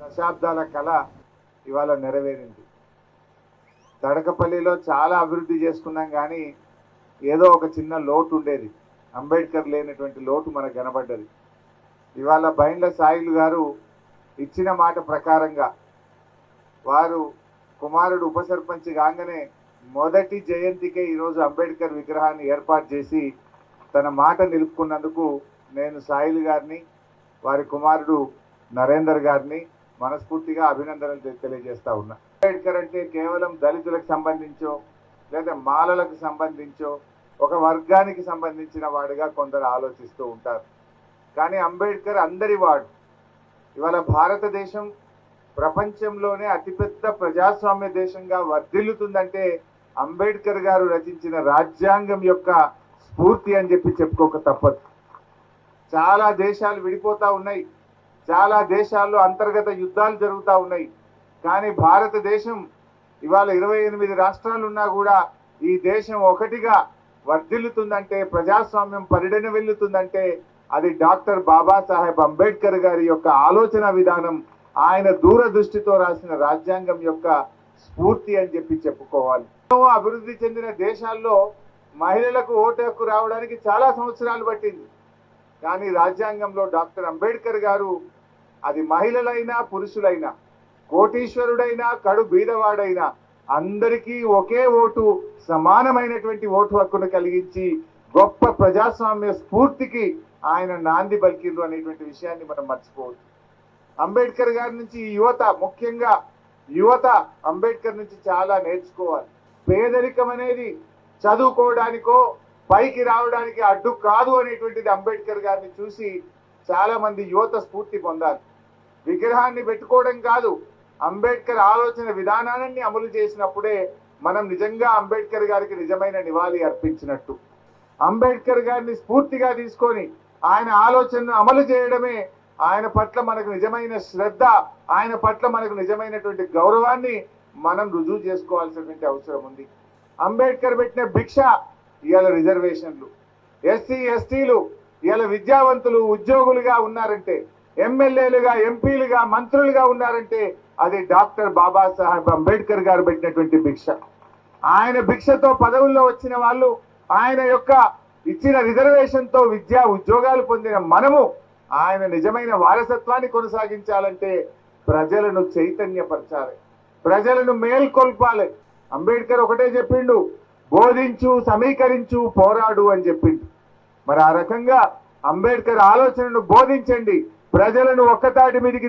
దశాబ్దాల కళ ఇవాళ నెరవేరింది. తడకపల్లిలో చాలా అభివృద్ధి చేసుకున్నాం, కానీ ఏదో ఒక చిన్న లోటు ఉండేది. అంబేద్కర్ లేనటువంటి లోటు మనకు కనబడ్డది. ఇవాళ బైండ్ల సాయిలు గారు ఇచ్చిన మాట ప్రకారంగా వారు కుమారుడు ఉప సర్పంచ్ కాగానే మొదటి జయంతికే ఈరోజు అంబేద్కర్ విగ్రహాన్ని ఏర్పాటు చేసి తన మాట నిలుపుకున్నందుకు నేను సాయిలు గారిని, వారి కుమారుడు నరేందర్ గారిని మనస్ఫూర్తిగా అభినందనలు తెలియజేస్తా ఉన్నా. అంబేద్కర్ అంటే కేవలం దళితులకు సంబంధించో లేదా మాలలకు సంబంధించో ఒక వర్గానికి సంబంధించిన వాడిగా కొందరు ఆలోచిస్తూ ఉంటారు. కానీ అంబేద్కర్ అందరి వాడు. ఇవాళ భారతదేశం ప్రపంచంలోనే అతిపెద్ద ప్రజాస్వామ్య దేశంగా వర్ధిల్లుతుందంటే అంబేద్కర్ గారు రచించిన రాజ్యాంగం యొక్క స్ఫూర్తి అని చెప్పుకోక తప్పదు. చాలా దేశాలు విడిపోతా ఉన్నాయి, చాలా దేశాల్లో అంతర్గత యుద్ధాలు జరుగుతూ ఉన్నాయి. కానీ భారతదేశం ఇవాళ 28 రాష్ట్రాలు ఉన్నా కూడా ఈ దేశం ఒకటిగా వర్ధిల్లుతుందంటే, ప్రజాస్వామ్యం పరిడన వెళ్తుందంటే అది డాక్టర్ బాబాసాహెబ్ అంబేద్కర్ గారి యొక్క ఆలోచన విధానం, ఆయన దూరదృష్టితో రాసిన రాజ్యాంగం యొక్క స్ఫూర్తి అని చెప్పుకోవాలి. అభివృద్ధి చెందిన దేశాల్లో మహిళలకు ఓటు హక్కు రావడానికి చాలా సంవత్సరాలు పట్టింది. కానీ రాజ్యాంగంలో డాక్టర్ అంబేద్కర్ గారు అది మహిళలైనా పురుషులైనా, కోటీశ్వరుడైనా కడు బీదవాడైనా అందరికీ ఒకే ఓటు, సమానమైనటువంటి ఓటు హక్కును కలిగించి గొప్ప ప్రజాస్వామ్య స్ఫూర్తికి ఆయన నాంది పలికిండ్రు అనేటువంటి విషయాన్ని మనం మర్చిపోవచ్చు. అంబేద్కర్ గారి నుంచి యువత, ముఖ్యంగా యువత అంబేద్కర్ నుంచి చాలా నేర్చుకోవాలి. పేదరికం అనేది చదువుకోవడానికో పైకి రావడానికి అడ్డు కాదు అనేటువంటిది అంబేద్కర్ గారిని చూసి చాలా మంది యువత స్ఫూర్తి పొందాలి. విగ్రహాన్ని పెట్టుకోవడం కాదు, అంబేద్కర్ ఆలోచన విధానాన్ని అమలు చేసినప్పుడే మనం నిజంగా అంబేద్కర్ గారికి నిజమైన నివాళి అర్పించినట్టు. అంబేద్కర్ గారిని స్ఫూర్తిగా తీసుకొని ఆయన ఆలోచనను అమలు చేయడమే ఆయన పట్ల మనకు నిజమైన శ్రద్ధ, ఆయన పట్ల మనకు నిజమైనటువంటి గౌరవాన్ని మనం రుజువు చేసుకోవాల్సినటువంటి అవసరం ఉంది. అంబేద్కర్ పెట్టిన భిక్ష ఇవాళ రిజర్వేషన్లు. ఎస్సీ ఎస్టీలు ఇవాళ విద్యావంతులు ఉద్యోగులుగా ఉన్నారంటే, ఎమ్మెల్యేలుగా ఎంపీలుగా మంత్రులుగా ఉన్నారంటే అది డాక్టర్ బాబాసాహెబ్ అంబేద్కర్ గారు పెట్టినటువంటి భిక్ష. ఆయన భిక్షతో పదవుల్లో వచ్చిన వాళ్ళు, ఆయన యొక్క ఇచ్చిన రిజర్వేషన్తో విద్యా ఉద్యోగాలు పొందిన మనము ఆయన నిజమైన వారసత్వాన్ని కొనసాగించాలంటే ప్రజలను చైతన్యపరచాలి, ప్రజలను మేల్కొల్పాలి. అంబేద్కర్ ఒకటే చెప్పిండు, బోధించు, సమీకరించు, పోరాడు అని చెప్పిండు. మరి ఆ రకంగా అంబేద్కర్ ఆలోచనను బోధించండి, ప్రజలను ఒక్కతాటి మీదకి